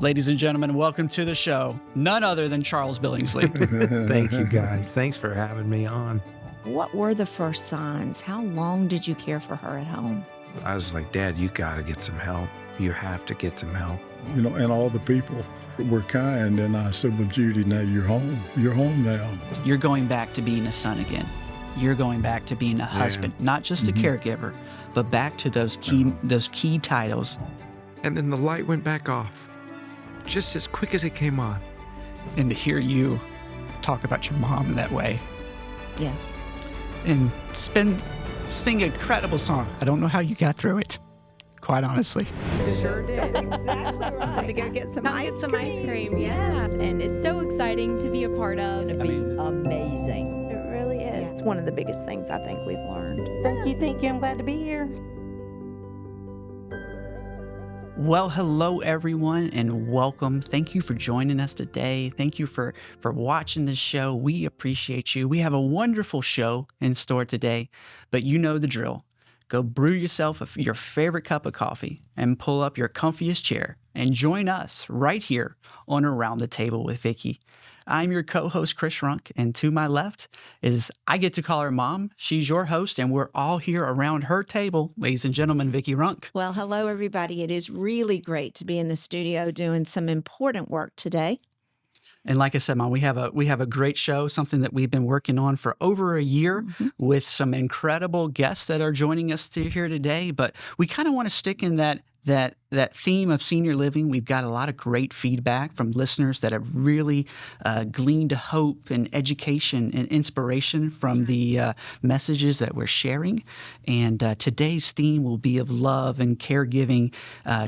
Ladies and gentlemen, welcome to the show. None other than Charles Billingsley. Thank you, guys. Thanks for having me on. What were the first signs? How long did you care for her at home? I was like, Dad, you got to get some help. You have to get some help. You know, and all the people were kind. And I said, well, Judy, now you're home. You're home now. You're going back to being a son again. You're going back to being a husband, not just a caregiver, but back to those key titles. And then the light went back off, just as quick as it came on. And to hear you talk about your mom in that way. Yeah. And sing an incredible song. I don't know how you got through it, quite honestly. Sure did. Exactly right. To go get some ice cream. Yeah. And it's so exciting to be a part of. Amazing. It really is. Yeah, it's one of the biggest things I think we've learned. Thank you. I'm glad to be here. Well, hello, everyone, and welcome. Thank you for joining us today. Thank you for watching the show. We appreciate you. We have a wonderful show in store today, but you know the drill. Go brew yourself your favorite cup of coffee and pull up your comfiest chair and join us right here on Around the Table with Vickie. I'm your co-host, Chris Runk, and to my left is, I get to call her Mom. She's your host, and we're all here around her table. Ladies and gentlemen, Vickie Runk. Well, hello, everybody. It is really great to be in the studio doing some important work today. And like I said, Mom, we have a great show, something that we've been working on for over a year with some incredible guests that are joining us here today. But we kind of want to stick in that theme of senior living. We've got a lot of great feedback from listeners that have really gleaned hope and education and inspiration from the messages that we're sharing. And today's theme will be of love and caregiving,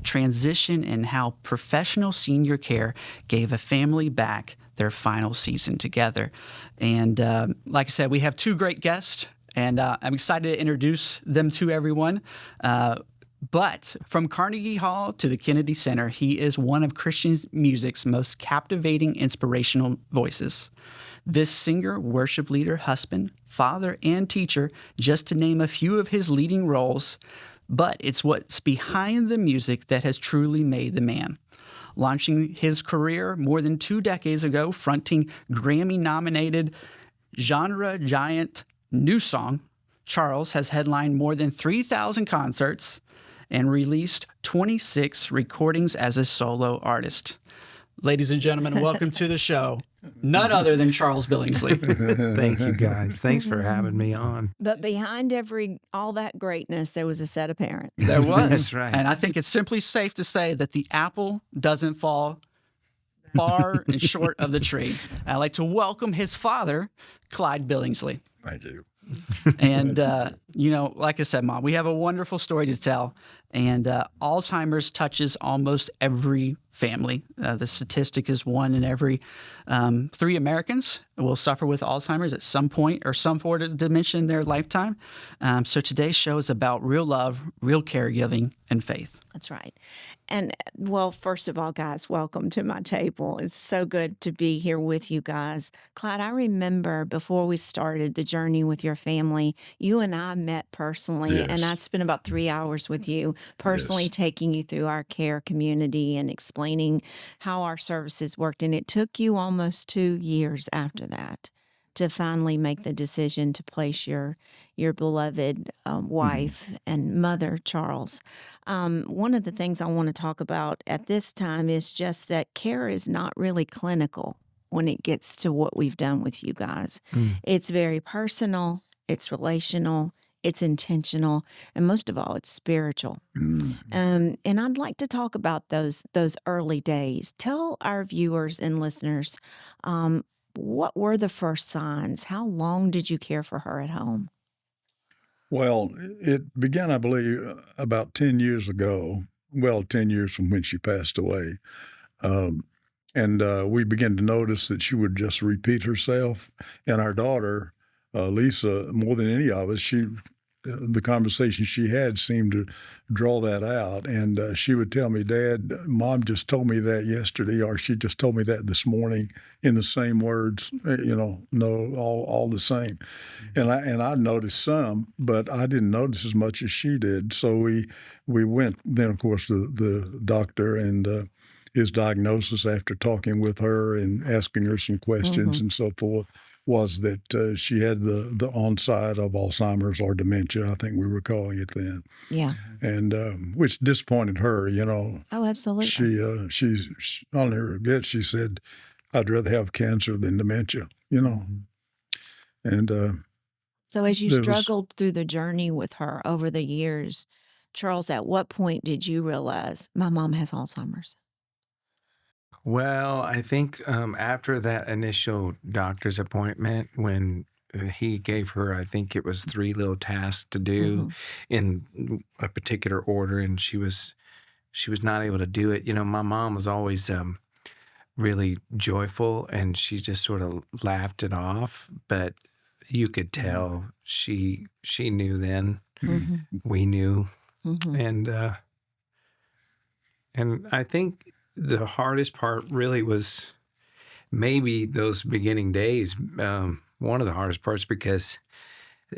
transition, and how professional senior care gave a family back their final season together. And like I said, we have two great guests, and I'm excited to introduce them to everyone. But from Carnegie Hall to the Kennedy Center, he is one of Christian music's most captivating, inspirational voices. This singer, worship leader, husband, father, and teacher, just to name a few of his leading roles, but it's what's behind the music that has truly made the man. Launching his career more than 2 decades ago, fronting Grammy-nominated genre giant New Song, Charles has headlined more than 3,000 concerts and released 26 recordings as a solo artist. Ladies and gentlemen, welcome to the show. None other than Charles Billingsley. Thank you, guys. Thanks for having me on. But behind all that greatness, there was a set of parents. There was. That's right. And I think it's simply safe to say that the apple doesn't fall far and short of the tree. I'd like to welcome his father, Clyde Billingsley. Thank you. And, like I said, Mom, we have a wonderful story to tell. And Alzheimer's touches almost every family. The statistic is 1 in every 3 Americans will suffer with Alzheimer's at some point or some form of dementia in their lifetime. So today's show is about real love, real caregiving, and faith. That's right. And, well, first of all, guys, welcome to my table. It's so good to be here with you guys. Clyde, I remember before we started the journey with your family, you and I met personally, Yes. and I spent about 3 hours with you personally, taking you through our care community and explaining how our services worked. And it took you almost 2 years after that to finally make the decision to place your beloved wife and mother, Charles. One of the things I want to talk about at this time is just that care is not really clinical when it gets to what we've done with you guys. It's very personal, it's relational, it's intentional, and most of all, it's spiritual. And I'd like to talk about those early days. Tell our viewers and listeners, what were the first signs? How long did you care for her at home? Well, it began, I believe, about 10 years ago. Well, 10 years from when she passed away. And we began to notice that she would just repeat herself. And our daughter, Lisa, more than any of us, the conversation she had seemed to draw that out. And she would tell me, Dad, Mom just told me that yesterday, or she just told me that this morning in the same words, all the same. And I noticed some, but I didn't notice as much as she did. So we went then, of course, to the doctor, and his diagnosis after talking with her and asking her some questions and so forth was that she had the onset of Alzheimer's or dementia, I think we were calling it then. Yeah. And which disappointed her, Oh, absolutely. I'll never forget, she said, I'd rather have cancer than dementia, And So as you there was, struggled through the journey with her over the years, Charles, at what point did you realize my mom has Alzheimer's? Well, I think after that initial doctor's appointment, when he gave her, I think it was 3 little tasks to do in a particular order, and she was not able to do it. My mom was always really joyful, and she just sort of laughed it off. But you could tell she knew then. We knew, and I think the hardest part really was maybe those beginning days. One of the hardest parts because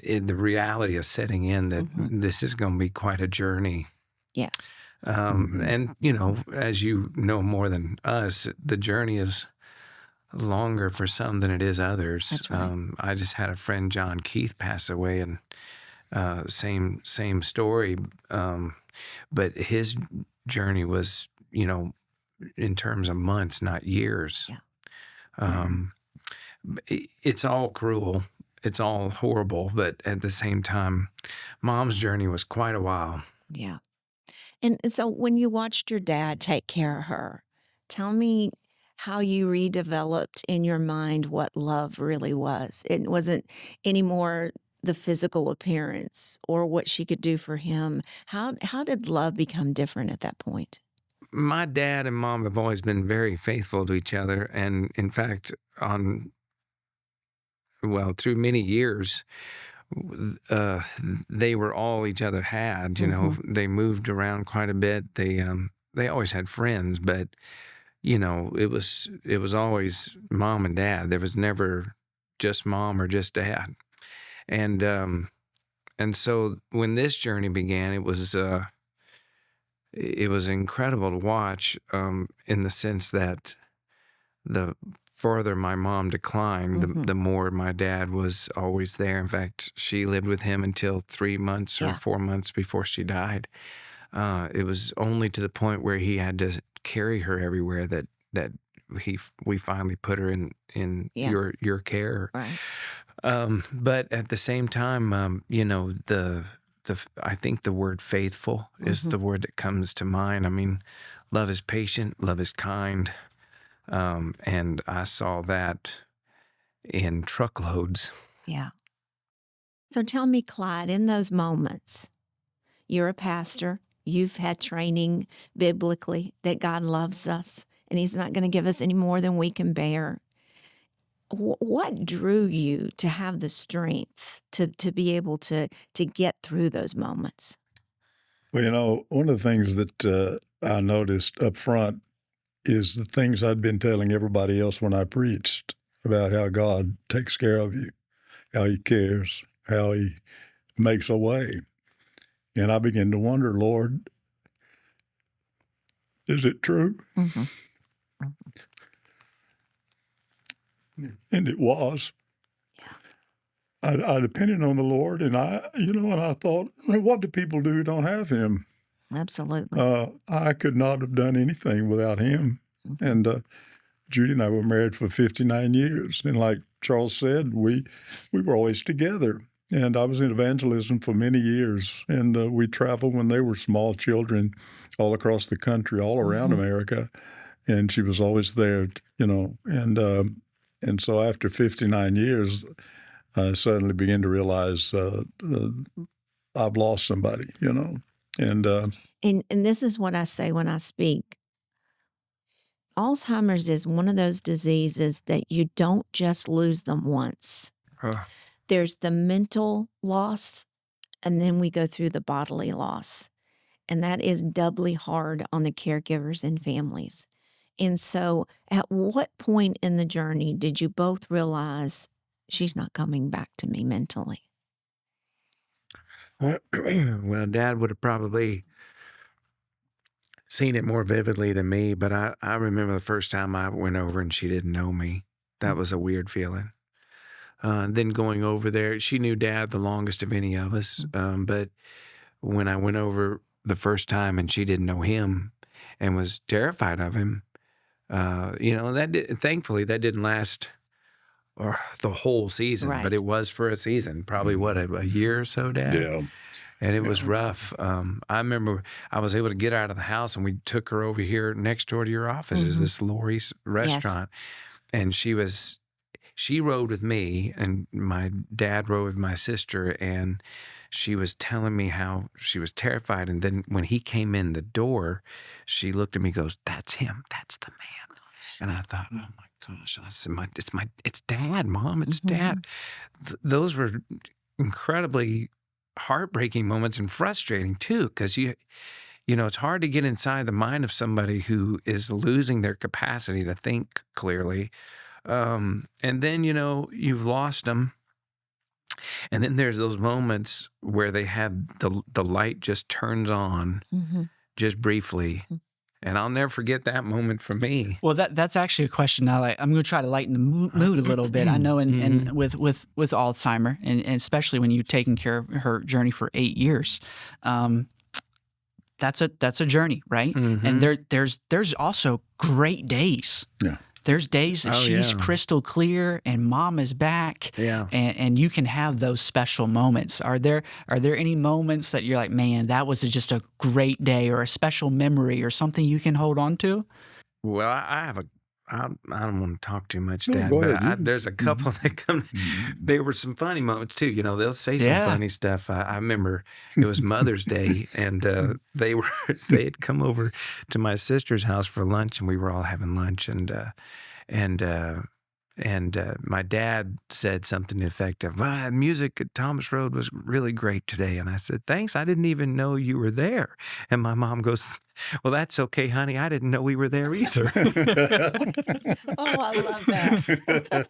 the reality of setting in that this is going to be quite a journey. Yes. And, as you know more than us, the journey is longer for some than it is others. That's right. I just had a friend, John Keith, pass away, and same story. But his journey was, in terms of months, not years. Yeah. It's all cruel. It's all horrible. But at the same time, Mom's journey was quite a while. Yeah. And so when you watched your dad take care of her, tell me how you redeveloped in your mind what love really was. It wasn't anymore the physical appearance or what she could do for him. How did love become different at that point? My dad and Mom have always been very faithful to each other. And in fact, through many years, they were all each other had. They moved around quite a bit. They always had friends, but it was always Mom and Dad. There was never just Mom or just Dad. And so when this journey began, it was incredible to watch, in the sense that the further my mom declined, the more my dad was always there. In fact, she lived with him until 3 months or 4 months before she died. It was only to the point where he had to carry her everywhere that we finally put her in your care. Right. But at the same time, I think the word faithful is the word that comes to mind. I mean, love is patient, love is kind. And I saw that in truckloads. Yeah. So tell me, Clyde, in those moments, you're a pastor, you've had training biblically that God loves us and He's not going to give us any more than we can bear. What drew you to have the strength to be able to get through those moments? Well, one of the things that I noticed up front is the things I'd been telling everybody else when I preached about how God takes care of you, how He cares, how He makes a way. And I began to wonder, Lord, is it true? And it was. I depended on the Lord, and I thought, what do people do who don't have Him? Absolutely. I could not have done anything without Him. And Judy and I were married for 59 years. And like Charles said, we were always together. And I was in evangelism for many years. And we traveled when they were small children all across the country, all around America. And she was always there, And so after 59 years, I suddenly began to realize I've lost somebody, And this is what I say when I speak. Alzheimer's is one of those diseases that you don't just lose them once. There's the mental loss, and then we go through the bodily loss. And that is doubly hard on the caregivers and families. And so at what point in the journey did you both realize she's not coming back to me mentally? Well, Dad would have probably seen it more vividly than me, but I remember the first time I went over and she didn't know me. That was a weird feeling. Then going over there, she knew Dad the longest of any of us. But when I went over the first time and she didn't know him and was terrified of him, thankfully that didn't last the whole season, Right. but it was for a season, probably a year or so, Dad? Yeah. And it was rough. I remember I was able to get out of the house and we took her over here next door to your office is this Lori's restaurant. And she rode with me and my dad rode with my sister, and she was telling me how she was terrified. And then when he came in the door, she looked at me and goes, "That's him. That's the man." And I thought, oh my gosh, it's Dad, Mom, it's Dad. Those were incredibly heartbreaking moments and frustrating too, because it's hard to get inside the mind of somebody who is losing their capacity to think clearly. And then, you've lost them. And then there's those moments where they have the light just turns on just briefly. And I'll never forget that moment for me. Well, that's actually a question now. I'm going to try to lighten the mood a little bit. I know, and with Alzheimer, and especially when you've taken care of her journey for 8 years, that's a journey, right? And there's also great days. Yeah. There's days that she's crystal clear and Mom is back. Yeah. And you can have those special moments. Are there any moments that you're like, man, that was just a great day, or a special memory, or something you can hold on to? Well, I don't want to talk too much, No, Dad, go but ahead. there's a couple that come. There were some funny moments too. They'll say some funny stuff. I remember it was Mother's Day, and they had come over to my sister's house for lunch, and we were all having lunch, and my dad said something effective. "Well, music at Thomas Road was really great today." And I said, "Thanks. I didn't even know you were there." And my mom goes, "Well, that's okay, honey. I didn't know we were there either." Oh, I love that.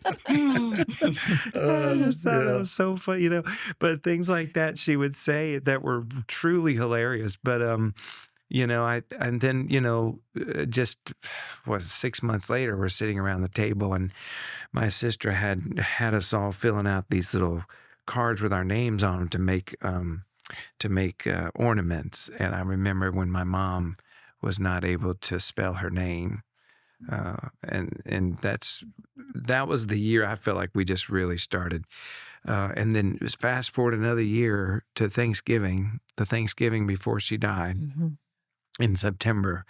I just thought it was so funny, But things like that she would say that were truly hilarious. But just 6 months later, we're sitting around the table, and my sister had us all filling out these little cards with our names on them to make ornaments. And I remember when my mom was not able to spell her name, and that was the year I felt like we just really started. And then just fast forward another year to Thanksgiving, the Thanksgiving before she died. In September,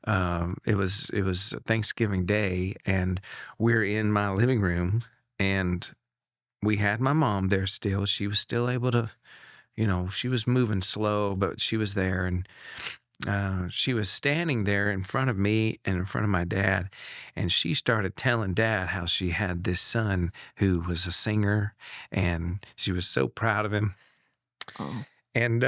it was Thanksgiving Day, and we're in my living room, and we had my mom there still. She was still able to, she was moving slow, but she was there, and she was standing there in front of me and in front of my dad, and she started telling Dad how she had this son who was a singer, and she was so proud of him. Oh, And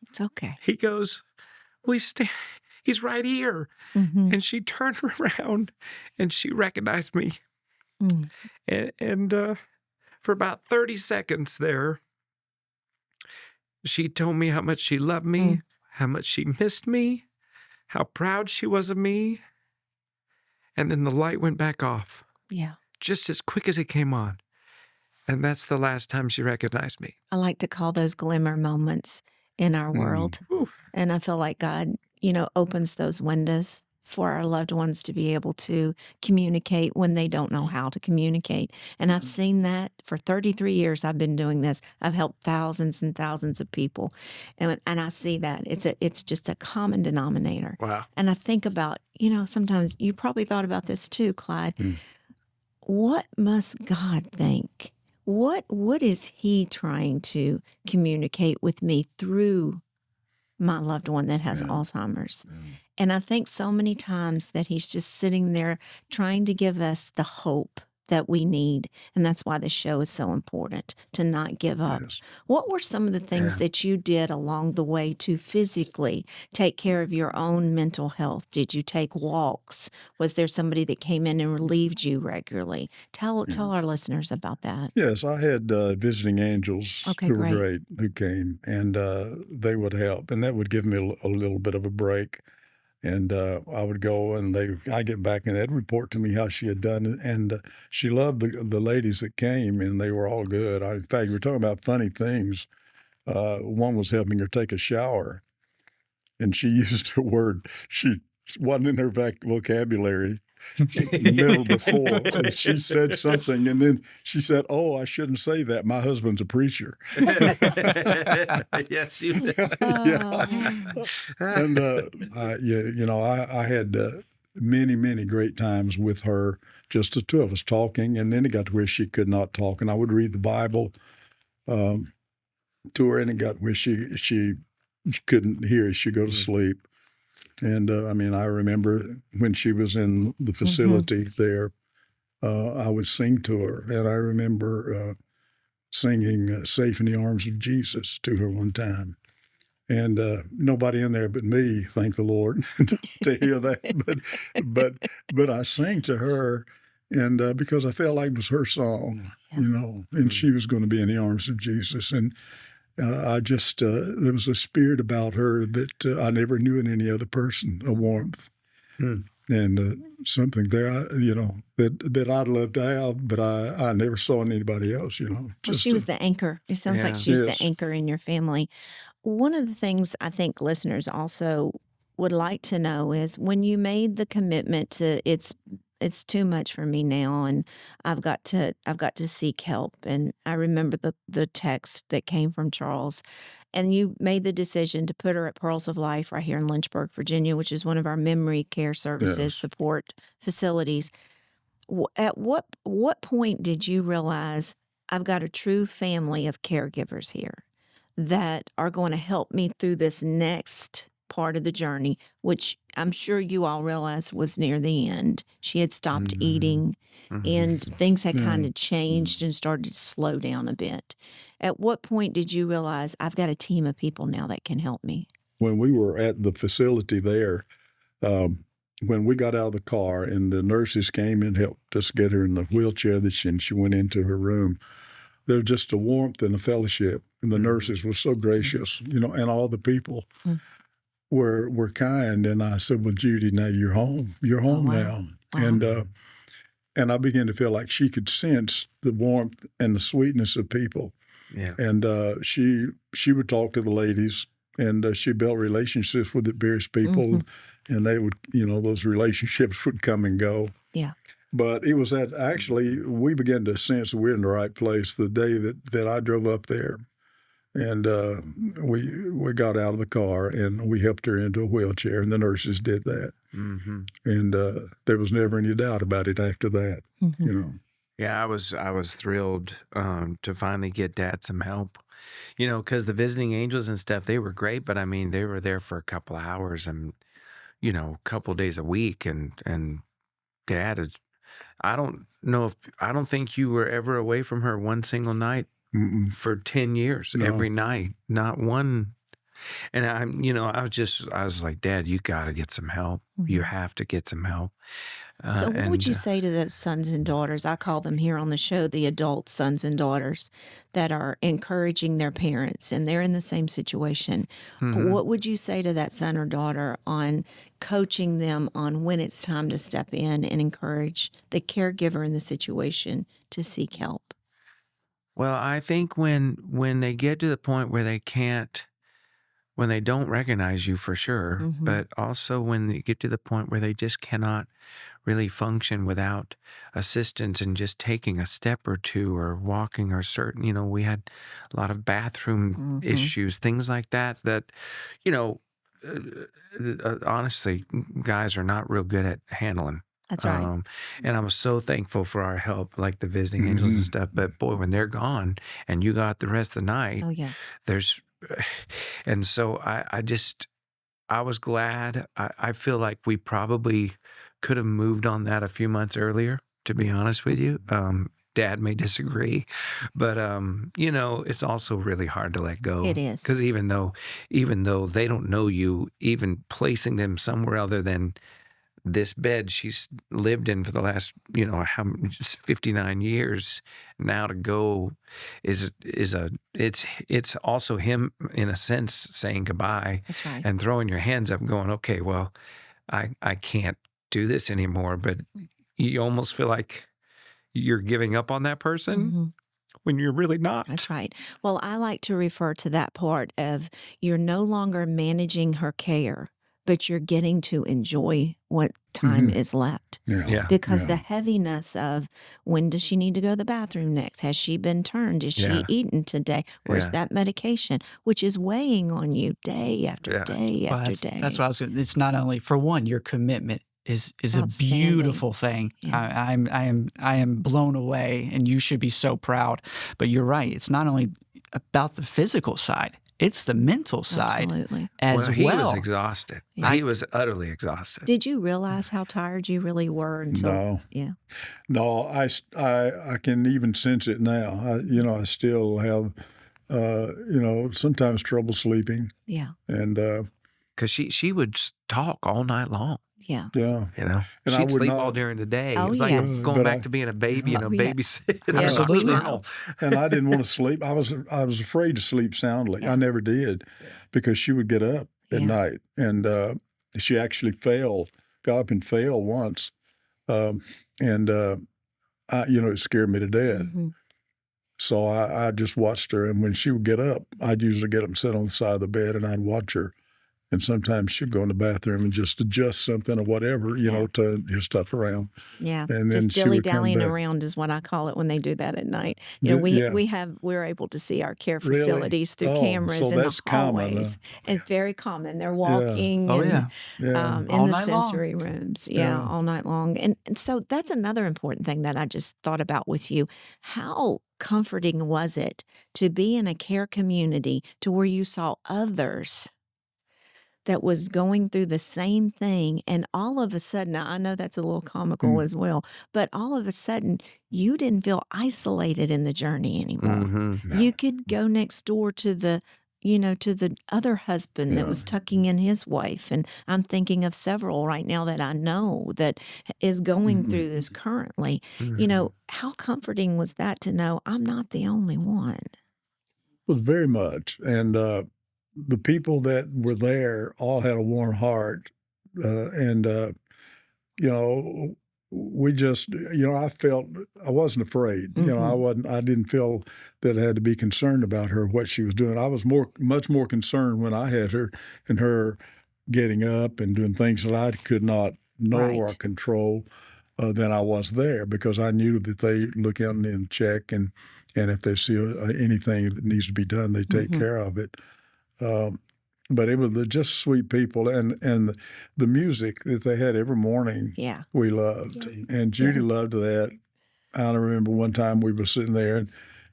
it's okay. he goes, "Well, he's right here." And she turned around and she recognized me. And for about 30 seconds there, she told me how much she loved me, how much she missed me, how proud she was of me. And then the light went back off. Yeah. Just as quick as it came on. And that's the last time she recognized me. I like to call those glimmer moments in our world. And I feel like God, opens those windows for our loved ones to be able to communicate when they don't know how to communicate. And I've seen that for 33 years I've been doing this. I've helped thousands and thousands of people. And I see that. It's just a common denominator. Wow. And I think about, sometimes you probably thought about this too, Clyde. What must God think? What is he trying to communicate with me through my loved one that has Alzheimer's? And I think so many times that he's just sitting there trying to give us the hope that we need. And that's why the show is so important, to not give up. Yes. What were some of the things that you did along the way to physically take care of your own mental health? Did you take walks? Was there somebody that came in and relieved you regularly? Tell our listeners about that. Yes, I had visiting angels Okay, who were great. great, who came, and they would help, and that would give me a little bit of a break. And I would go, and I get back, and they'd report to me how she had done it. And she loved the ladies that came, and they were all good. In fact, we're talking about funny things. One was helping her take a shower, and she used a word she wasn't in her vocabulary in the middle before. And she said something, and then she said, "Oh, I shouldn't say that. My husband's a preacher." Yes, Yeah. And I had many great times with her, just the two of us talking. And then it got to where she could not talk, and I would read the Bible to her, and it got where she couldn't hear. She'd go to sleep. And I remember when she was in the facility there, I would sing to her, and I remember singing "Safe in the Arms of Jesus" to her one time. And nobody in there but me, thank the Lord, to hear that. But I sang to her, and because I felt like it was her song, and she was going to be in the arms of Jesus. And I just, there was a spirit about her that I never knew in any other person, a warmth. And something there, that I'd love to have, but I never saw in anybody else, Well, she was the anchor. It sounds like she was the anchor in your family. One of the things I think listeners also would like to know is when you made the commitment to it's too much for me now, and I've got to seek help. And I remember the text that came from Charles, and you made the decision to put her at Pearls of Life right here in Lynchburg, Virginia, which is one of our memory care services support facilities. At what point did you realize I've got a true family of caregivers here that are going to help me through this next part of the journey, which I'm sure you all realized was near the end? She had stopped eating, and things had kind of changed and started to slow down a bit. At what point did you realize I've got a team of people now that can help me? When we were at the facility there, when we got out of the car and the nurses came and helped us get her in the wheelchair and she went into her room, there was just a warmth and a fellowship. And the nurses were so gracious, and all the people were kind. And I said, "Well, Judy, now you're home. You're home now." Wow. And I began to feel like she could sense the warmth and the sweetness of people. Yeah. And she would talk to the ladies, and she built relationships with the various people, and they would, those relationships would come and go. Yeah. But it was actually we began to sense that we're in the right place the day that I drove up there. And we got out of the car, and we helped her into a wheelchair, and the nurses did that. And there was never any doubt about it after that, Yeah, I was thrilled to finally get Dad some help, because the visiting angels and stuff, they were great, but they were there for a couple of hours and, a couple of days a week. And Dad I don't think you were ever away from her one single night for 10 years, every night, not one. And I was like, "Dad, you got to get some help. You have to get some help." So what would you say to those sons and daughters? I call them here on the show the adult sons and daughters that are encouraging their parents, and they're in the same situation. What would you say to that son or daughter on coaching them on when it's time to step in and encourage the caregiver in the situation to seek help? Well, I think when they get to the point where they can't, when they don't recognize you for sure, but also when they get to the point where they just cannot really function without assistance and just taking a step or two or walking or certain, we had a lot of bathroom issues, things like that, honestly, guys are not real good at handling. That's right. And I was so thankful for our help, like the visiting angels and stuff. But boy, when they're gone and you got the rest of the night, and so I was glad. I feel like we probably could have moved on that a few months earlier to be honest with you. Dad may disagree, but it's also really hard to let go. It is. Because even though they don't know you, even placing them somewhere other than this bed she's lived in for the last 59 years now, to go it's also him in a sense saying goodbye. That's right. And throwing your hands up and going, okay, well, I can't do this anymore. But you almost feel like you're giving up on that person when you're really not. That's right. Well, I like to refer to that part of you're no longer managing her care, but you're getting to enjoy what time is left. Yeah. Because the heaviness of when does she need to go to the bathroom next? Has she been turned? Is she eaten today? Where's that medication? Which is weighing on you day after day after day. That's what I was saying. It's not only, for one, your commitment is a beautiful thing. Yeah. I am blown away, and you should be so proud. But you're right. It's not only about the physical side. It's the mental side as well. He was exhausted. Yeah. He was utterly exhausted. Did you realize how tired you really were until? No. Yeah. No, I can even sense it now. I still have, sometimes trouble sleeping. Yeah. And because she would talk all night long. Yeah. yeah, And she'd sleep all during the day. Oh, it was like yes. going But back to being a baby and a babysit. Yes, we know. and I didn't want to sleep. I was afraid to sleep soundly. I never did, because she would get up at night, and she actually got up and fell once, it scared me to death. So I just watched her, and when she would get up, I'd usually get up and sit on the side of the bed, and I'd watch her. And sometimes she'd go in the bathroom and just adjust something or whatever, to your stuff around. Yeah, and then just she would come dilly-dallying back. around is what I call it when they do that at night. Yeah. We're able to see our care Really? facilities through Oh, cameras so in that's the common, hallways. It's very common. They're walking Oh, and, Yeah. in All the night long. sensory rooms. Yeah, all night long. And so that's another important thing that I just thought about with you. How comforting was it to be in a care community to where you saw others that was going through the same thing, and all of a sudden, now I know that's a little comical as well, but all of a sudden you didn't feel isolated in the journey anymore. You could go next door to the other husband that was tucking in his wife, and I'm thinking of several right now that I know that is going through this currently. How comforting was that to know I'm not the only one? Well, very much. And the people that were there all had a warm heart. We just, I felt, I wasn't afraid. I didn't feel that I had to be concerned about her, what she was doing. I was much more concerned when I had her and her getting up and doing things that I could not know or control than I was there, because I knew that they look in and check, and if they see anything that needs to be done, they take care of it. But it was just sweet people, and the music that they had every morning, we loved. And Judy loved that. I remember one time we were sitting there,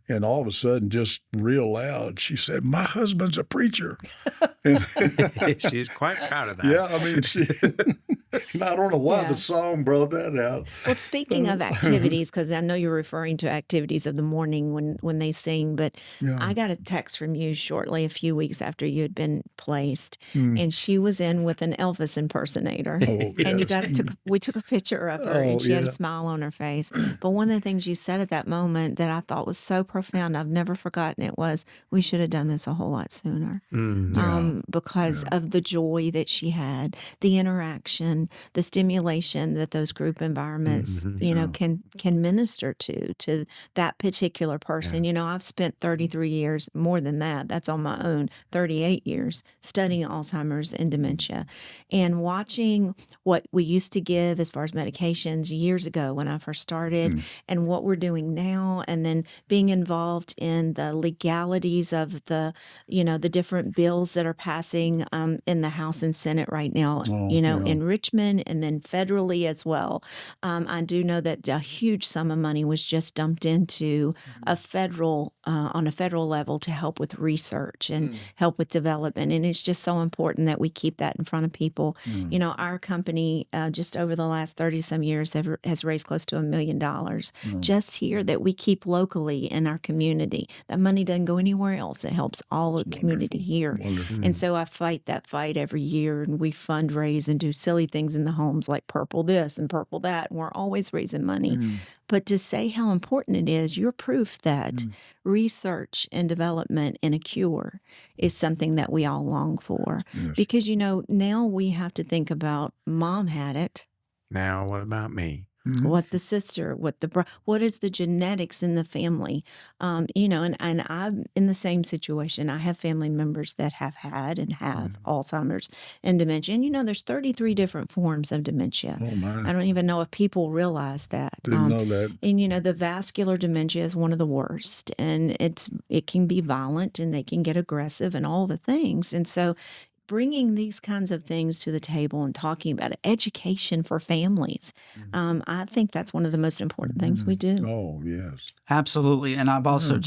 and all of a sudden, just real loud, she said, "My husband's a preacher." And she's quite proud of that. Yeah, I mean, I don't know why the song brought that out. Well, speaking of activities, because I know you're referring to activities of the morning when they sing, but I got a text from you shortly, a few weeks after you had been placed, and she was in with an Elvis impersonator. And you guys we took a picture of her, and she had a smile on her face. But one of the things you said at that moment that I thought was so profound, I've never forgotten it, was we should have done this a whole lot sooner. Because of the joy that she had, the interaction, the stimulation that those group environments, can minister to that particular person. I've spent 33 years, more than that, that's on my own, 38 years studying Alzheimer's and dementia, and watching what we used to give as far as medications years ago when I first started, and what we're doing now, and then being involved in the legalities of the different bills that are passing in the House and Senate right now, in Richmond heaven and then federally as well. I do know that a huge sum of money was just dumped into a federal on a federal level to help with research and help with development. And it's just so important that we keep that in front of people. You know, our company just over the last 30 some years has raised close to $1 million just here that we keep locally in our community. That money doesn't go anywhere else. It helps all the community here. And so I fight that fight every year, and we fundraise and do silly things in the homes like purple this and purple that. And we're always raising money. But to say how important it is, you're proof that research and development and a cure is something that we all long for. Because, you know, now we have to think about mom had it. Now, what about me? What the sister, what is the genetics in the family? You know, and I'm in the same situation. I have family members that have had and have Alzheimer's and dementia. And, you know, there's 33 different forms of dementia. Oh, my. I don't even know if people realize that. Didn't know that. And, you know, the vascular dementia is one of the worst. And it can be violent and they can get aggressive and all the things. And so bringing these kinds of things to the table and talking about it, education for families, I think that's one of the most important things we do. Oh, yes. Absolutely. And I've also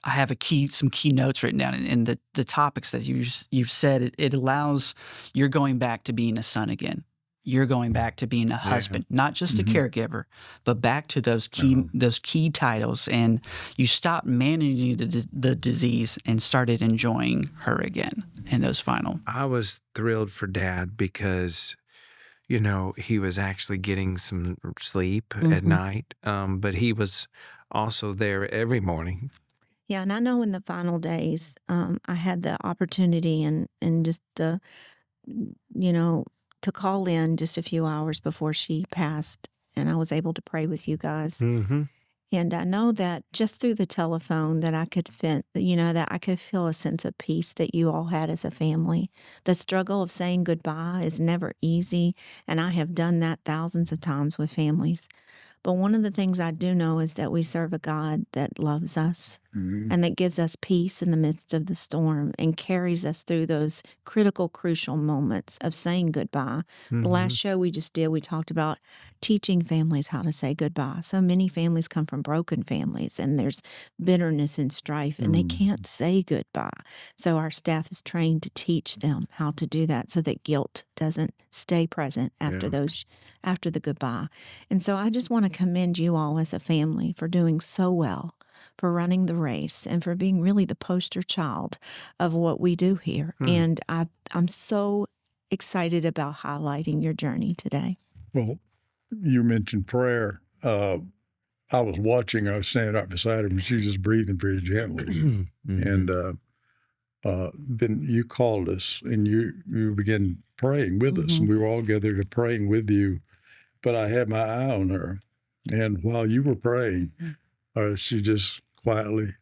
I have some key notes written down in the topics that you've said. It allows, you're going back to being a son again. You're going back to being a husband, not just a caregiver, but back to those key titles. And you stopped managing the disease and started enjoying her again in those final. I was thrilled for Dad because, you know, he was actually getting some sleep at night, but he was also there every morning. Yeah, and I know in the final days, I had the opportunity and just the, you know, to call in just a few hours before she passed, and I was able to pray with you guys. And I know that just through the telephone that I could that I could feel a sense of peace that you all had as a family. The struggle of saying goodbye is never easy, and I have done that thousands of times with families. But one of the things I do know is that we serve a God that loves us and that gives us peace in the midst of the storm and carries us through those critical, crucial moments of saying goodbye. The last show we just did, we talked about teaching families how to say goodbye. So many families come from broken families, and there's bitterness and strife, and they can't say goodbye. So our staff is trained to teach them how to do that so that guilt doesn't stay present after after the goodbye. And so I just want to commend you all as a family for doing so well, for running the race, and for being really the poster child of what we do here. And I'm so excited about highlighting your journey today. Well, you mentioned prayer. I was watching, I was standing right beside her, and she was just breathing very gently. And then you called us, and you began praying with us, and we were all gathered praying with you. But I had my eye on her, and while you were praying, she just quietly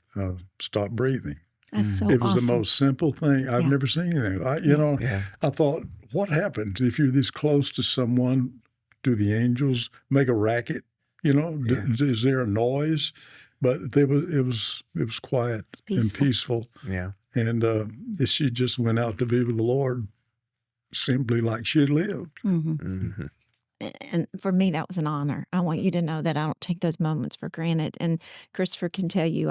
stopped breathing. That's so It was awesome. the most simple thing. I've never seen anything. I thought, what happens if you're this close to someone? Do the angels make a racket? You know, is there a noise? But it was quiet and peaceful. Yeah. And she just went out to be with the Lord, simply like she had lived. And for me, that was an honor. I want you to know that I don't take those moments for granted. And Christopher can tell you,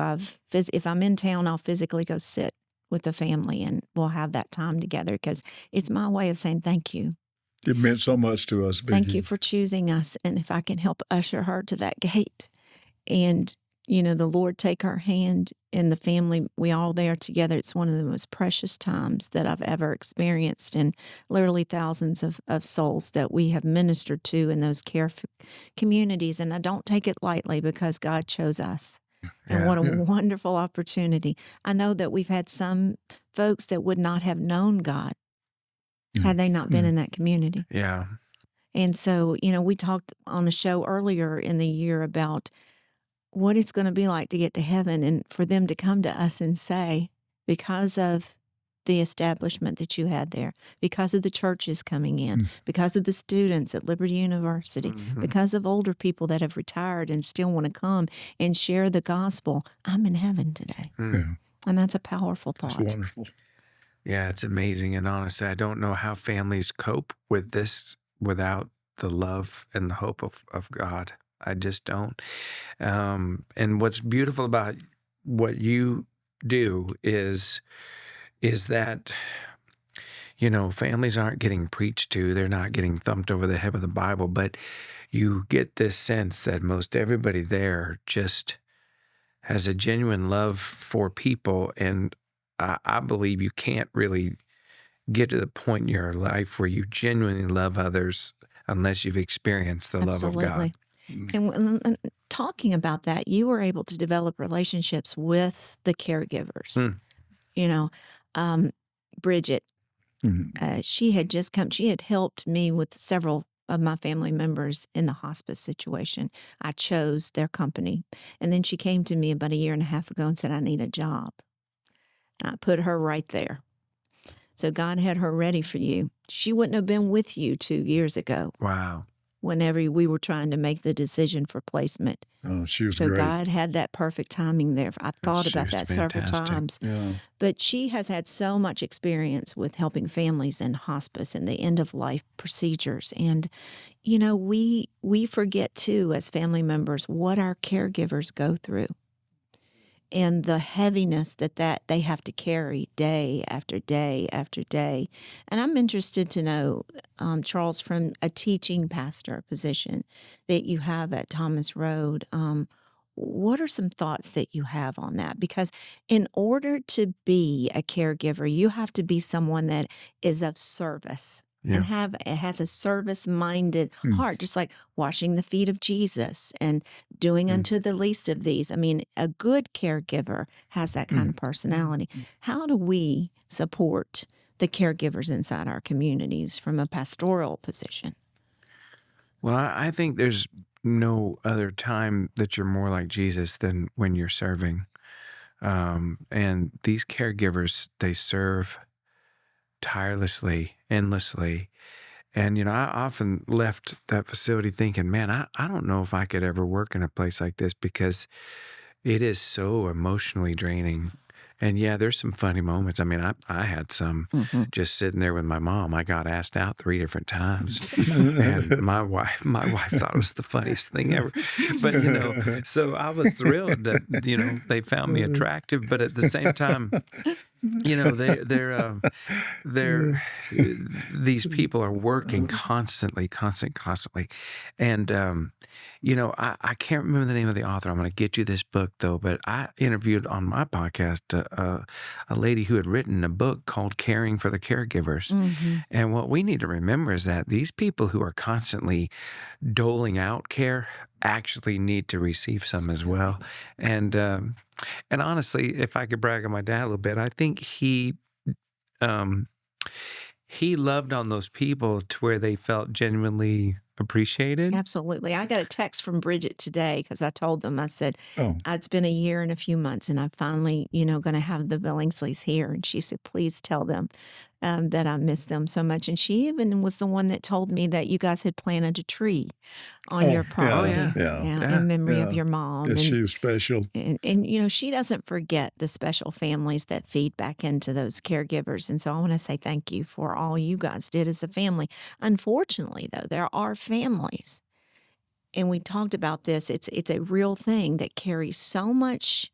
if I'm in town, I'll physically go sit with the family, and we'll have that time together because it's my way of saying thank you. It meant so much to us, Vickie. Thank you for choosing us. And if I can help usher her to that gate and, you know, the Lord take her hand and the family, we all there together. It's one of the most precious times that I've ever experienced, and literally thousands of souls that we have ministered to in those care communities. And I don't take it lightly because God chose us. And what a wonderful opportunity. I know that we've had some folks that would not have known God had they not been in that community. Yeah. And so, you know, we talked on a show earlier in the year about what it's going to be like to get to heaven, and for them to come to us and say, because of the establishment that you had there, because of the churches coming in, because of the students at Liberty University, because of older people that have retired and still want to come and share the gospel, I'm in heaven today. And that's a powerful thought. That's wonderful. Yeah, it's amazing. And honestly, I don't know how families cope with this without the love and the hope of God. I just don't. And what's beautiful about what you do is that, families aren't getting preached to. They're not getting thumped over the head with the Bible, but you get this sense that most everybody there just has a genuine love for people. And I believe you can't really get to the point in your life where you genuinely love others unless you've experienced the love of God. And talking about that, you were able to develop relationships with the caregivers. Bridget, she had just come, she had helped me with several of my family members in the hospice situation. I chose their company. And then she came to me about a year and a half ago and said, I need a job. And I put her right there. So God had her ready for you. She wouldn't have been with you 2 years ago. Wow. Whenever we were trying to make the decision for placement. Oh, she was so great. God had that perfect timing there. I thought She about was that fantastic. several times. Yeah. But she has had so much experience with helping families in hospice and the end of life procedures. And, we forget too, as family members, what our caregivers go through. And the heaviness that they have to carry day after day after day. And I'm interested to know, Charles, from a teaching pastor position that you have at Thomas Road, what are some thoughts that you have on that? Because in order to be a caregiver, you have to be someone that is of service. Yeah. And has a service-minded heart, just like washing the feet of Jesus and doing unto the least of these. I mean, a good caregiver has that kind of personality. How do we support the caregivers inside our communities from a pastoral position? Well, I think there's no other time that you're more like Jesus than when you're serving. And these caregivers, they serve tirelessly, endlessly. And, I often left that facility thinking, man, I don't know if I could ever work in a place like this because it is so emotionally draining. And yeah, there's some funny moments. I mean, I had some just sitting there with my mom. I got asked out 3 different times, and my wife thought it was the funniest thing ever. But so I was thrilled that they found me attractive. But at the same time, they're these people are working constantly, and I can't remember the name of the author. I'm going to get you this book though. But I interviewed on my podcast a lady who had written a book called "Caring for the Caregivers," and what we need to remember is that these people who are constantly doling out care actually need to receive some as well. And honestly, if I could brag on my dad a little bit, I think he loved on those people to where they felt genuinely appreciated. Absolutely. I got a text from Bridget today because I told them, I said, it's been a year and a few months and I'm finally, going to have the Billingsleys here. And she said, please tell them that I miss them so much. And she even was the one that told me that you guys had planted a tree on your property. In memory of your mom. Yes, she was special. And she doesn't forget the special families that feed back into those caregivers. And so I want to say thank you for all you guys did as a family. Unfortunately, though, there are families, and we talked about this, it's a real thing that carries so much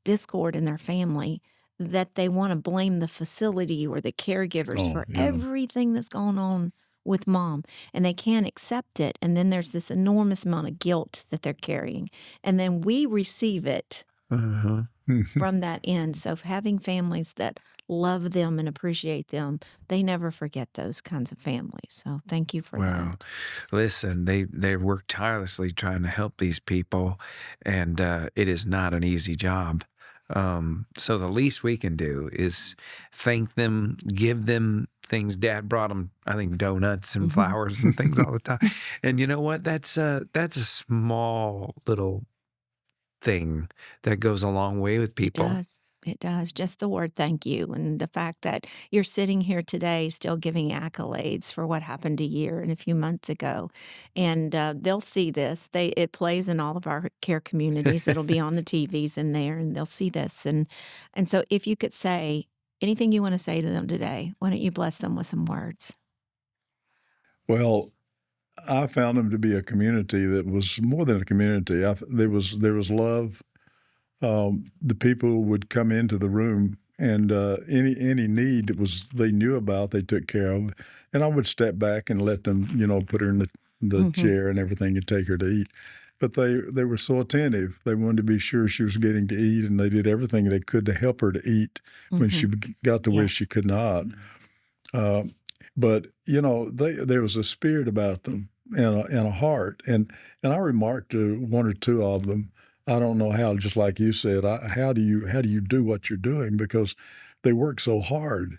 discord in their family that they want to blame the facility or the caregivers for everything that's going on with mom, and they can't accept it. And then there's this enormous amount of guilt that they're carrying. And then we receive it from that end. So having families that love them and appreciate them, they never forget those kinds of families. So thank you for that. Listen, they work tirelessly trying to help these people, and it is not an easy job. So the least we can do is thank them, give them things. Dad brought them, I think, donuts and flowers and things all the time. And you know what? That's a small little thing that goes a long way with people. It does. Just the word thank you. And the fact that you're sitting here today still giving accolades for what happened a year and a few months ago. And they'll see this. It plays in all of our care communities. It'll be on the TVs in there, and they'll see this. And so if you could say anything you want to say to them today, why don't you bless them with some words? Well, I found them to be a community that was more than a community. There was love. The people would come into the room, and any need that they knew about, they took care of. And I would step back and let them, put her in the chair and everything and take her to eat. But they were so attentive. They wanted to be sure she was getting to eat, and they did everything they could to help her to eat when she got to where she could not. But there was a spirit about them and a heart. And I remarked to one or two of them, I don't know how, just like you said, how do you do what you're doing? Because they work so hard.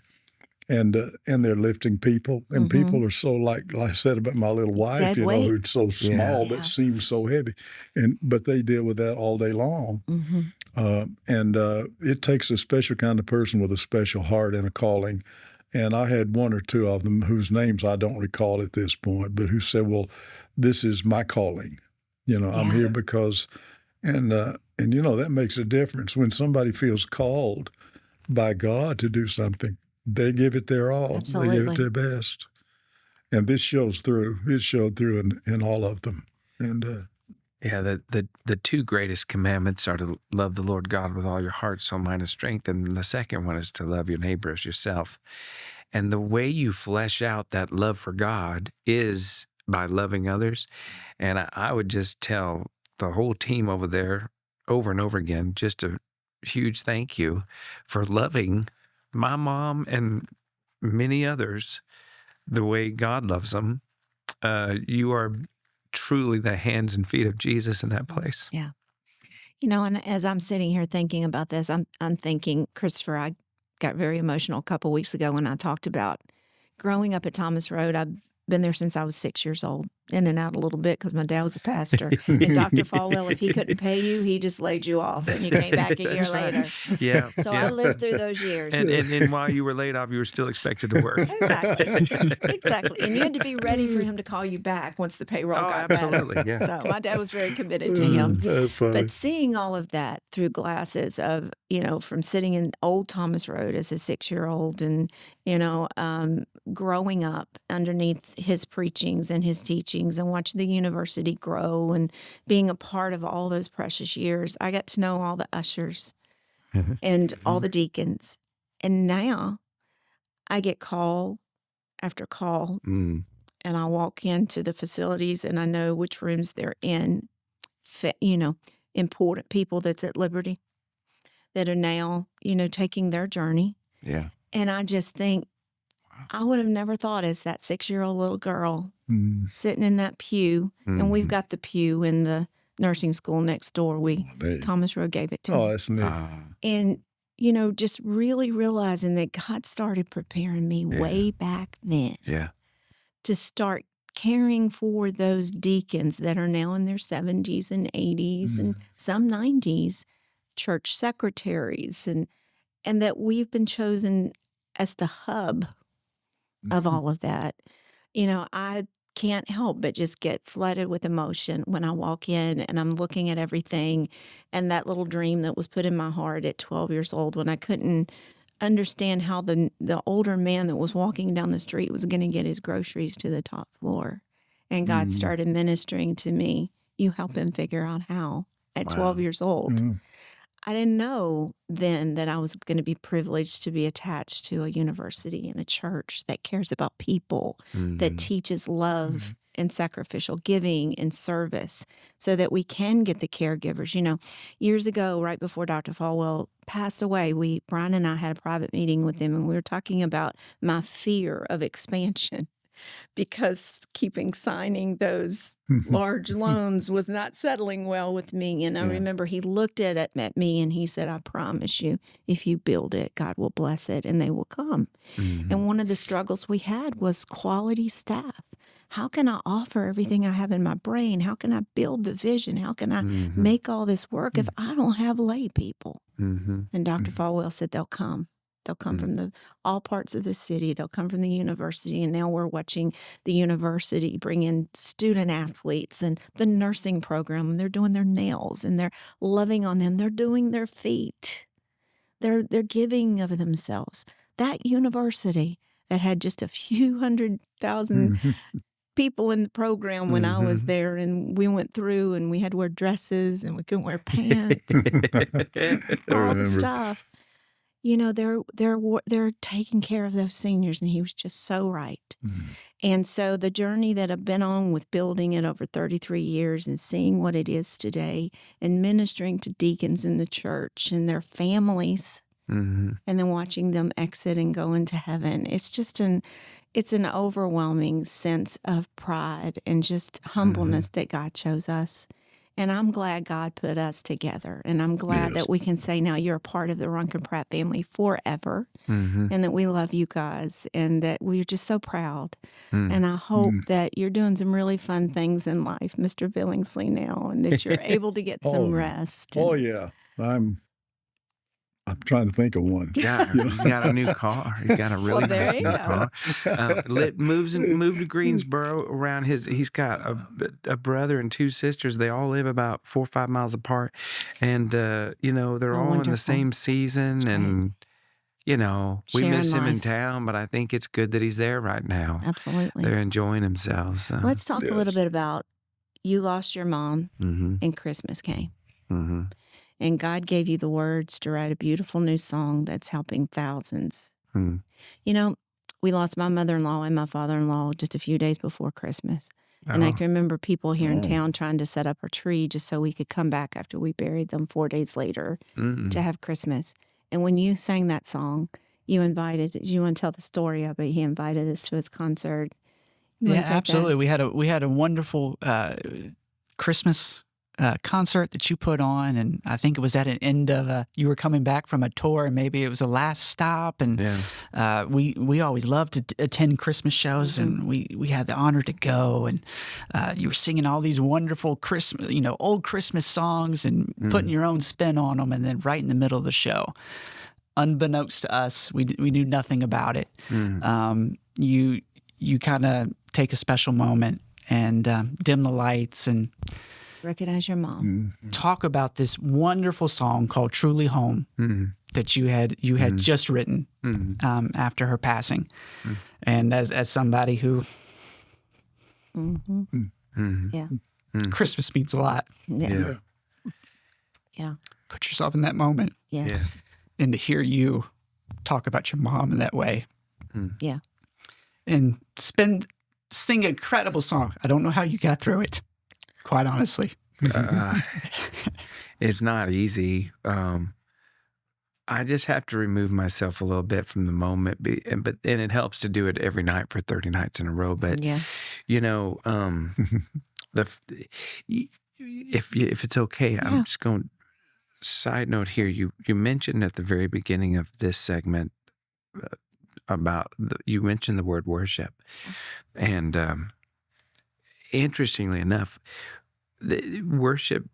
And they're lifting people, and people are so like I said about my little wife, Dead weight. who's so small but seems so heavy, but they deal with that all day long. And it takes a special kind of person with a special heart and a calling. And I had one or two of them whose names I don't recall at this point, but who said, "Well, this is my calling. I'm here because," and that makes a difference when somebody feels called by God to do something. They give it their all. Absolutely. They give it their best. And this shows through. It showed through in all of them. And the two greatest commandments are to love the Lord God with all your heart, soul, mind, and strength. And the second one is to love your neighbor as yourself. And the way you flesh out that love for God is by loving others. And I would just tell the whole team over there over and over again, just a huge thank you for loving my mom and many others the way God loves them. You are truly the hands and feet of Jesus in that place. Yeah. And as I'm sitting here thinking about this, I'm thinking, Christopher, I got very emotional a couple weeks ago when I talked about growing up at Thomas Road. I've been there since I was 6 years old, in and out a little bit because my dad was a pastor. And Dr. Falwell, if he couldn't pay you, he just laid you off and you came back a year later. Yeah. So I lived through those years. And while you were laid off, you were still expected to work. Exactly. And you had to be ready for him to call you back once the payroll got absolutely, better. yeah. So my dad was very committed to him. that's funny. But seeing all of that through glasses of, from sitting in old Thomas Road as a 6-year-old and, growing up underneath his preachings and his teachings and watching the university grow and being a part of all those precious years, I got to know all the ushers and all the deacons. And now I get call after call and I walk into the facilities and I know which rooms they're in, important people that's at Liberty that are now, taking their journey. Yeah. And I just think, I would have never thought as that 6-year-old little girl sitting in that pew, and we've got the pew in the nursing school next door. Thomas Road gave it to Oh, me. that's neat. And, just really realizing that God started preparing me way back then to start caring for those deacons that are now in their 70s and 80s and some 90s, church secretaries, and that we've been chosen as the hub of all of that. I can't help but just get flooded with emotion when I walk in and I'm looking at everything and that little dream that was put in my heart at 12 years old when I couldn't understand how the older man that was walking down the street was going to get his groceries to the top floor. And God started ministering to me. You help him figure out how at 12 years old. I didn't know then that I was going to be privileged to be attached to a university and a church that cares about people, that teaches love and sacrificial giving and service so that we can get the caregivers. Years ago, right before Dr. Falwell passed away, Brian and I had a private meeting with him, and we were talking about my fear of expansion. Because signing those large loans was not settling well with me. And I remember he looked at me and he said, I promise you, if you build it, God will bless it and they will come. And one of the struggles we had was quality staff. How can I offer everything I have in my brain? How can I build the vision? How can I make all this work if I don't have lay people? And Dr. Falwell said, they'll come. They'll come from all parts of the city. They'll come from the university. And now we're watching the university bring in student athletes and the nursing program. They're doing their nails and they're loving on them. They're doing their feet. They're giving of themselves. That university that had just a few 100,000 people in the program when I was there, and we went through and we had to wear dresses and we couldn't wear pants, I all the remember. stuff. You know, they're taking care of those seniors, and he was just so right. And so the journey that I've been on with building it over 33 years and seeing what it is today and ministering to deacons in the church and their families, and then watching them exit and go into heaven. It's just it's an overwhelming sense of pride and just humbleness that God chose us. And I'm glad God put us together. And I'm glad that we can say now you're a part of the Runkin Pratt family forever, and that we love you guys, and that we're just so proud. And I hope that you're doing some really fun things in life, Mr. Billingsley, now, and that you're able to get some rest. Oh, yeah. I'm trying to think of one. Yeah, he's got a new car. He's got a really nice new car. Moved to Greensboro around he's got a brother and two sisters. They all live about 4 or 5 miles apart. And, they're all wonderful. in the same season. And, we Sharing miss him in life. town, but I think it's good that he's there right now. Absolutely. They're enjoying themselves. So. Let's talk a little bit about you lost your mom and Christmas came. And God gave you the words to write a beautiful new song that's helping thousands. We lost my mother-in-law and my father-in-law just a few days before Christmas. And I can remember people here in town trying to set up a tree just so we could come back after we buried them 4 days later to have Christmas. And when you sang that song, you want to tell the story of it? He invited us to his concert. Yeah, absolutely. We had a wonderful Christmas concert that you put on, and I think it was at an end of you were coming back from a tour, and maybe it was the last stop. And we always love to attend Christmas shows, and we had the honor to go. And you were singing all these wonderful Christmas, old Christmas songs, and putting your own spin on them. And then right in the middle of the show, unbeknownst to us, we knew nothing about it. You kind of take a special moment and dim the lights and recognize your mom. Talk about this wonderful song called "Truly Home" that you had just written after her passing. And as somebody who Christmas means a lot. Yeah. Put yourself in that moment. Yeah. And to hear you talk about your mom in that way. Yeah. And sing an incredible song. I don't know how you got through it. Quite honestly. It's not easy. I just have to remove myself a little bit from the moment, but it helps to do it every night for 30 nights in a row. But if it's okay, I'm just going. Side note here: you mentioned at the very beginning of this segment you mentioned the word worship, and interestingly enough, the worship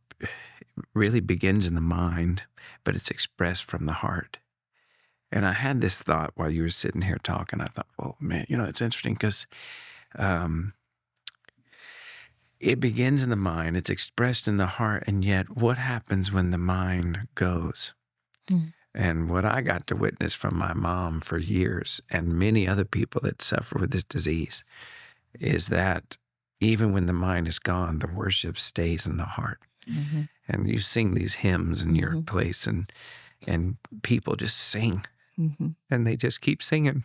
really begins in the mind, but it's expressed from the heart. And I had this thought while you were sitting here talking. I thought, well, man, it's interesting because it begins in the mind, it's expressed in the heart, and yet what happens when the mind goes? And what I got to witness from my mom for years, and many other people that suffer with this disease, is that even when the mind is gone, the worship stays in the heart. And you sing these hymns in your place, and people just sing, and they just keep singing.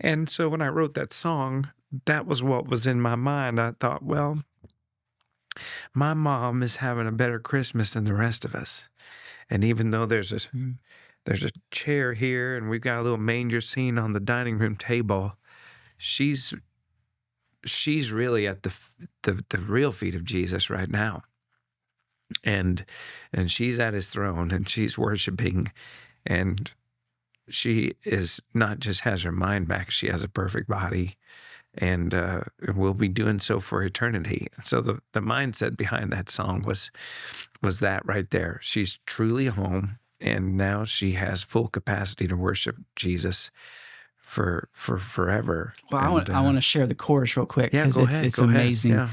And so when I wrote that song, that was what was in my mind. I thought, well, my mom is having a better Christmas than the rest of us. And even though there's a chair here, and we've got a little manger scene on the dining room table, she's really at the real feet of Jesus right now. And she's at his throne, and she's worshiping, and she is not just has her mind back, she has a perfect body, and will be doing so for eternity. So the mindset behind that song was that right there. She's truly home, and now she has full capacity to worship Jesus for forever. Well, I want to share the chorus real quick because it's amazing. Yeah.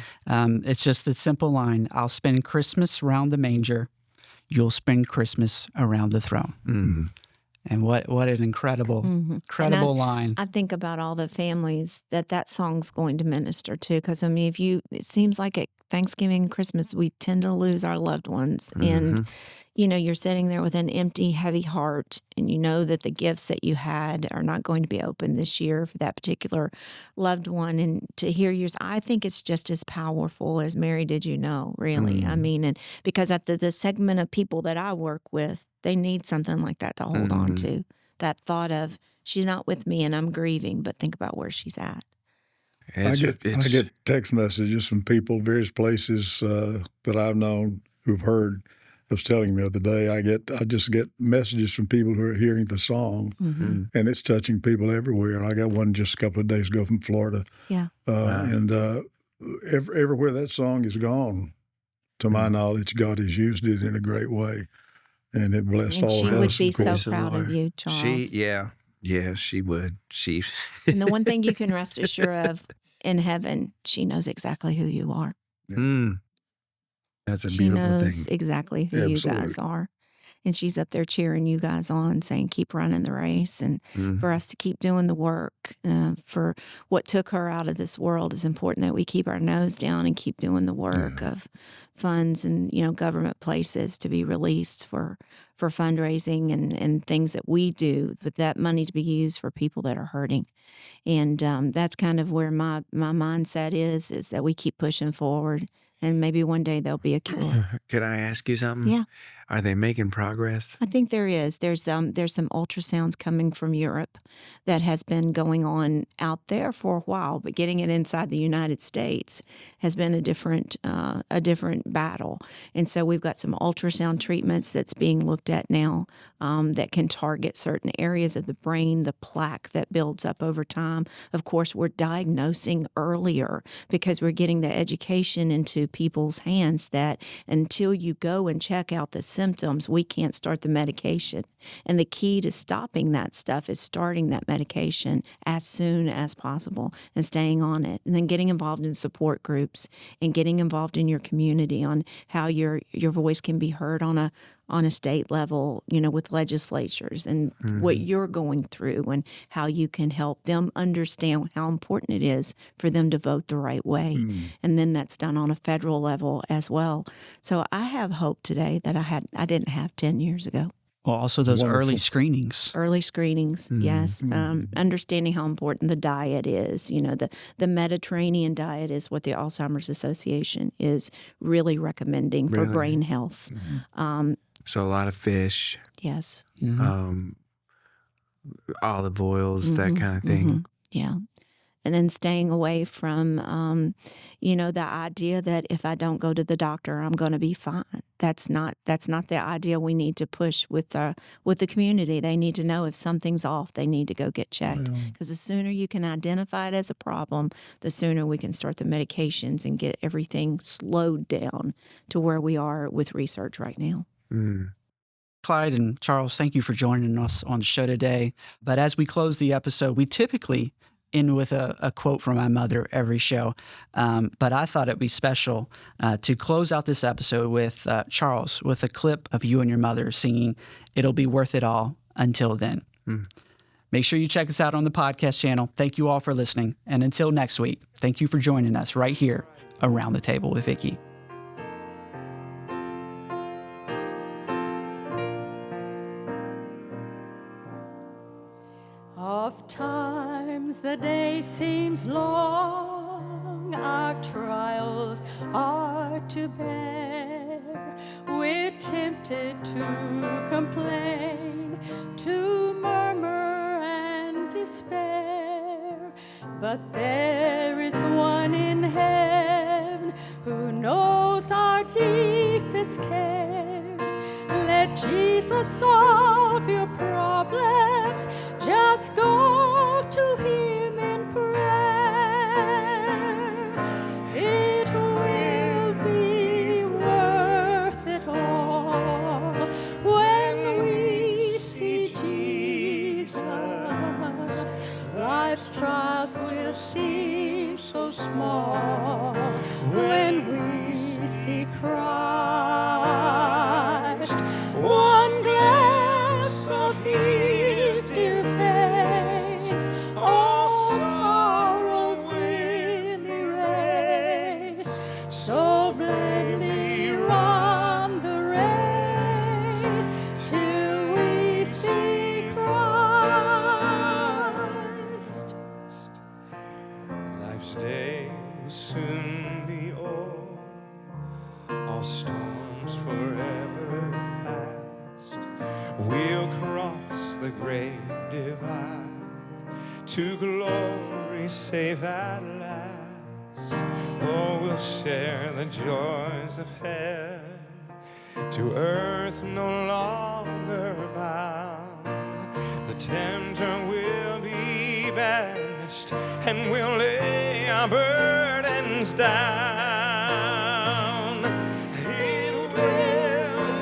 It's just a simple line. I'll spend Christmas around the manger. You'll spend Christmas around the throne. And what an incredible line. I think about all the families that song's going to minister to, because I mean, it seems like at Thanksgiving and Christmas we tend to lose our loved ones, and you're sitting there with an empty, heavy heart, and you know that the gifts that you had are not going to be opened this year for that particular loved one. And to hear yours, I think it's just as powerful as Mary Did You Know, really. I mean, and because at the segment of people that I work with, they need something like that to hold on to. That thought of, she's not with me and I'm grieving, but think about where she's at. I get text messages from people, various places that I've known who've heard. I was telling me the other day, I just get messages from people who are hearing the song, and it's touching people everywhere. I got one just a couple of days ago from Florida. Yeah. And everywhere that song is gone, to my knowledge, God has used it in a great way. And it blessed all of us. She would be so Praise the proud of Lord. you, Charles. Yeah, she would. And the one thing you can rest assured of in heaven, she knows exactly who you are. That's a She beautiful knows thing. exactly who you guys are. And she's up there cheering you guys on, saying, keep running the race. And for us to keep doing the work, for what took her out of this world, is important that we keep our nose down and keep doing the work of funds and, government places to be released for fundraising and things that we do, but that money to be used for people that are hurting. And that's kind of where my mindset is that we keep pushing forward. And maybe one day there'll be a cure. Could I ask you something? Yeah. Are they making progress? I think there is. There's some ultrasounds coming from Europe that has been going on out there for a while, but getting it inside the United States has been a different battle. And so we've got some ultrasound treatments that's being looked at now that can target certain areas of the brain, the plaque that builds up over time. Of course, we're diagnosing earlier because we're getting the education into people's hands that until you go and check out the symptoms, we can't start the medication. And the key to stopping that stuff is starting that medication as soon as possible and staying on it. And then getting involved in support groups and getting involved in your community on how your voice can be heard on a state level, with legislatures and what you're going through and how you can help them understand how important it is for them to vote the right way. And then that's done on a federal level as well. So I have hope today that I didn't have 10 years ago. Well, also those early screenings. Early screenings, yes. Understanding how important the diet is. The Mediterranean diet is what the Alzheimer's Association is really recommending for brain health. So a lot of fish. Yes. Olive oils, that kind of thing. Yeah. And then staying away from, the idea that if I don't go to the doctor, I'm going to be fine. That's not the idea we need to push with the community. They need to know if something's off, they need to go get checked. Because the sooner you can identify it as a problem, the sooner we can start the medications and get everything slowed down to where we are with research right now. Clyde and Charles, thank you for joining us on the show today. But as we close the episode, we typically end with a quote from my mother every show. But I thought it'd be special to close out this episode with Charles, with a clip of you and your mother singing, "It'll Be Worth It All Until Then." Make sure you check us out on the podcast channel. Thank you all for listening. And until next week, thank you for joining us right here around the table with Vickie. Oftentimes the day seems long, our trials are to bear. We're tempted to complain, to murmur and despair. But there is one in heaven who knows our deepest cares. Let Jesus solve your problems. Just go to him in prayer. It will be worth it all when we see Jesus. Life's trials will seem so small when we see Christ. One glass of healing So bravely run the race till we see Christ. Life's day will soon be o'er, all storms forever past. We'll cross the great divide, to glory safe at last. Oh, we'll share the joys of heaven, to earth no longer bound. The tempter will be banished, and we'll lay our burdens down. It will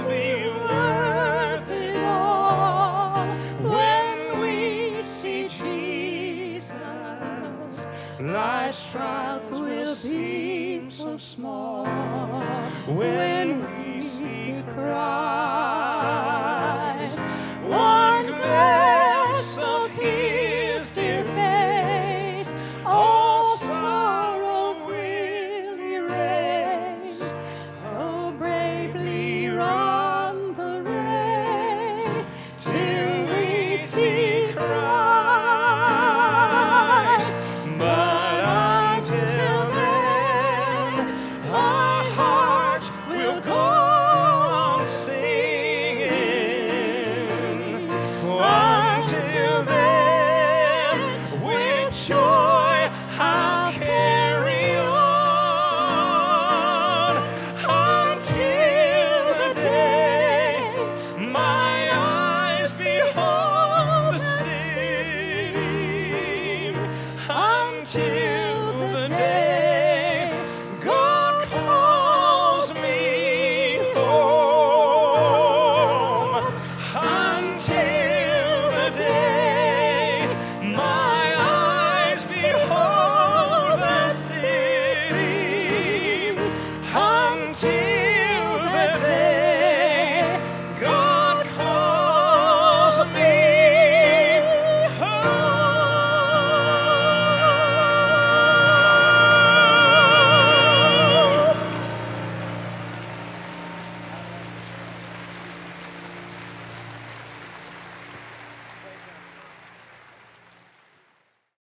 be worth it all when we see Jesus. Life's trials will seem so small when we see Christ. One glance of His dear face, all sorrows will erase. So bravely run the race till we see Christ. But until then, our heart will go on singing. Until then, with joy I'll carry on. Until the day my eyes behold the city. Until the day